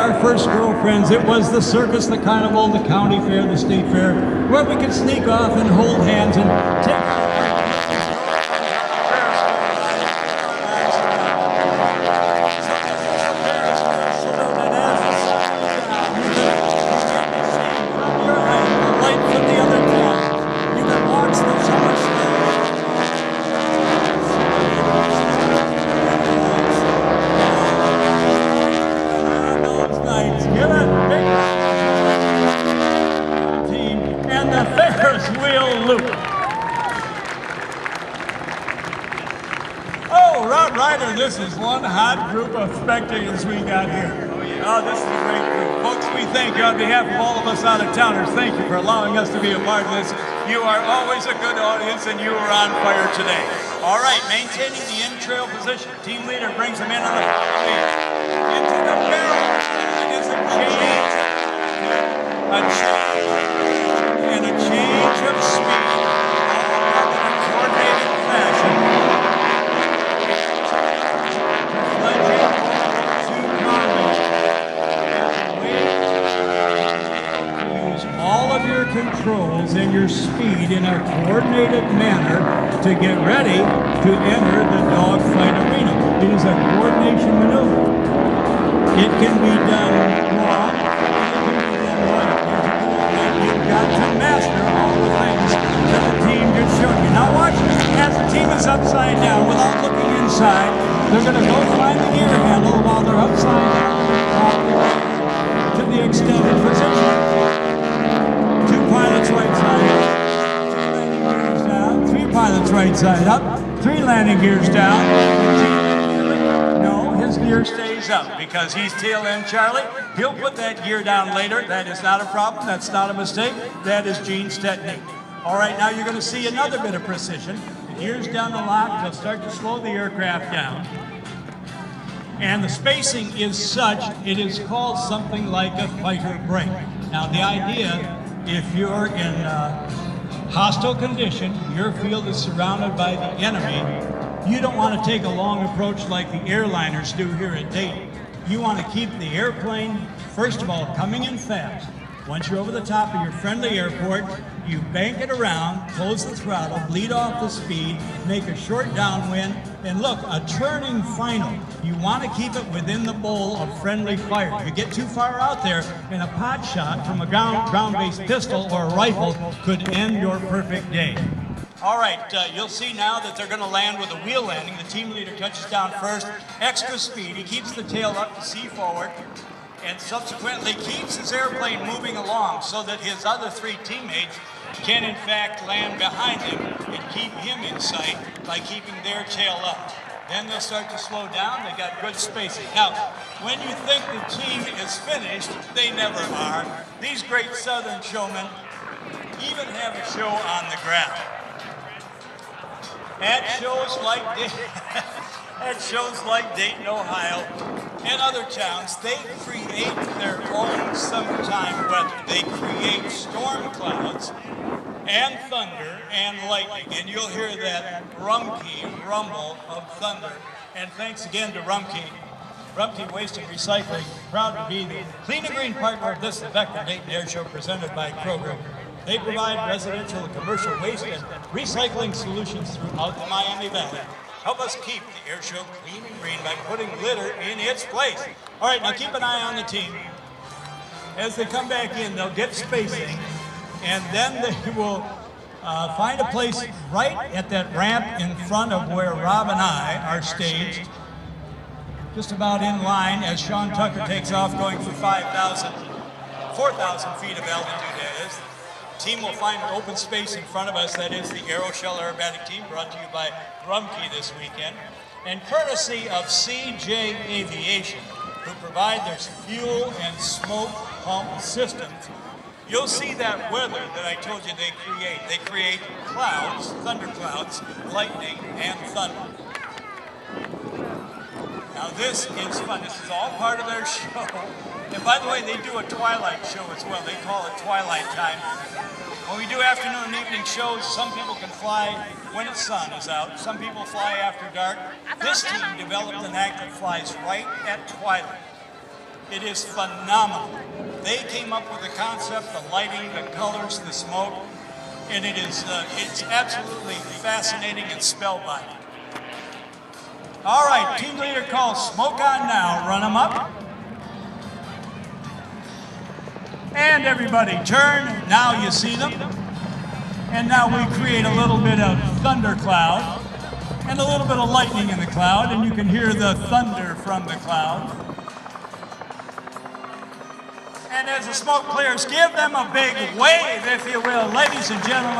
our first girlfriends. It was the circus, the carnival, the county fair, the state fair, where we could sneak off and hold hands and take this is one hot group of spectators we got here. Oh, this is a great group. Folks, we thank you on behalf of all of us out-of-towners. Thank you for allowing us to be a part of this. You are always a good audience, and you are on fire today. All right, maintaining the in-trail position. Team leader brings them in on the lead. Into the barrel. It is a change. And a change of speed. All in a coordinated fashion. Your controls and your speed in a coordinated manner to get ready to enter the dogfight arena. It is a coordination maneuver. It can be done wrong, it can be done right. You've got to master all the things that the team just showed you. Now watch as the team is upside down without looking inside. They're going to go find the gear handle while they're upside down to the extended position. Pilots right side up, 3 pilots right side up, 3 landing gears down. No, his gear stays up because he's tail end Charlie. He'll put that gear down later. That is not a problem. That's not a mistake. That is Gene's technique. All right, now you're going to see another bit of precision. The gears down the lock. They'll start to slow the aircraft down. And the spacing is such, it is called something like a fighter brake. Now the idea, if you're in hostile condition, your field is surrounded by the enemy, you don't want to take a long approach like the airliners do here at Dayton. You want to keep the airplane, first of all, coming in fast. Once you're over the top of your friendly airport, you bank it around, close the throttle, bleed off the speed, make a short downwind, and look, a turning final. You want to keep it within the bowl of friendly fire. If you get too far out there, and a pot shot from a ground-based pistol or a rifle could end your perfect day. All right, you'll see now that they're going to land with a wheel landing. The team leader touches down first, extra speed. He keeps the tail up to see forward, and subsequently keeps his airplane moving along so that his other 3 teammates can in fact land behind him and keep him in sight by keeping their tail up. Then they'll start to slow down. They got good spacing. Now, when you think the team is finished, they never are. These great southern showmen even have a show on the ground. At shows like Dayton, Ohio, and other towns, they create their own summertime weather. They create storm clouds and thunder and lightning, and you'll hear that Rumpke rumble of thunder. And thanks again to Rumpke Waste and Recycling, proud to be the clean and green partner of this Vectren-Dayton Air Show presented by Kroger. They provide residential and commercial waste and recycling solutions throughout the Miami Valley. Help us keep the air show clean and green by putting litter in its place. All right, now keep an eye on the team. As they come back in, they'll get spacing, and then they will find a place right at that ramp in front of where Rob and I are staged, just about in line as Sean Tucker takes off going for 4,000 feet of altitude, that is. The team will find an open space in front of us. That is the Aeroshell Aerobatic Team, brought to you by Rumpke this weekend, and courtesy of CJ Aviation, who provide their fuel and smoke pump systems. You'll see that weather that I told you they create. They create clouds, thunder clouds, lightning, and thunder. Now this is fun. This is all part of their show. And by the way, they do a twilight show as well. They call it twilight time. When we do afternoon and evening shows, some people can fly when the sun is out. Some people fly after dark. This team developed an act that flies right at twilight. It is phenomenal. They came up with the concept, the lighting, the colors, the smoke, and it's absolutely fascinating and spellbinding. All right, team leader calls smoke on now. Run them up. And everybody turn. Now you see them. And now we create a little bit of thundercloud and a little bit of lightning in the cloud, and you can hear the thunder from the cloud. And as the smoke clears, give them a big wave, if you will, ladies and gentlemen.